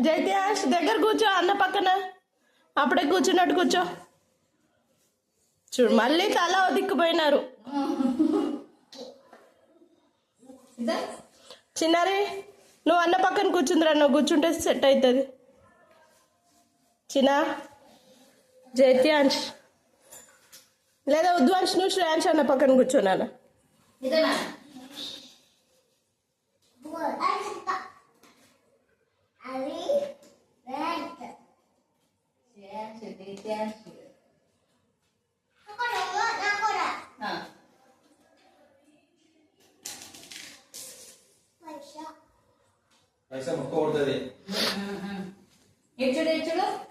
జైత్యాష్ దగ్గర కూర్చో అన్న పక్కన. అప్పుడే కూర్చున్నట్టు కూర్చో. చూడు మళ్ళీ తల దిక్కుపోయినారు. చిన్నారి నువ్వు అన్న పక్కన కూర్చుందిరా, నువ్వు కూర్చుంటే సెట్ అవుతుంది. చిన్న జైత్యాంశ్ లేదా ఉద్వాంశ్ నువ్వు శ్రేయాంశ్ అన్న పక్కన కూర్చోనాను.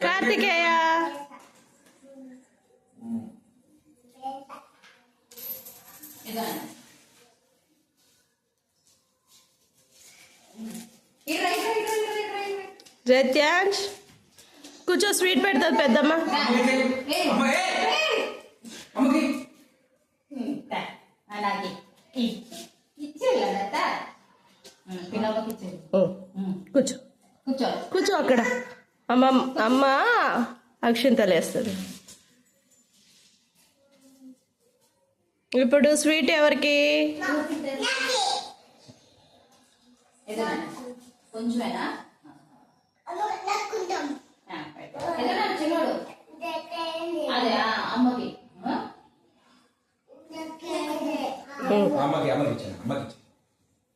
కార్తికేయ జైత్యాంశ్ కూర్చో, స్వీట్ పెడుతుంది పెద్దమ్మ. కూర్చో కూర్చో అక్కడ. అమ్మ అక్షింతలు వేస్తుంది. ఇప్పుడు స్వీట్ ఎవరికి?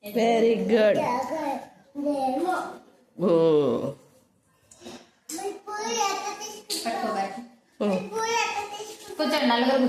Very good. కూర్చోండి నలుగురు.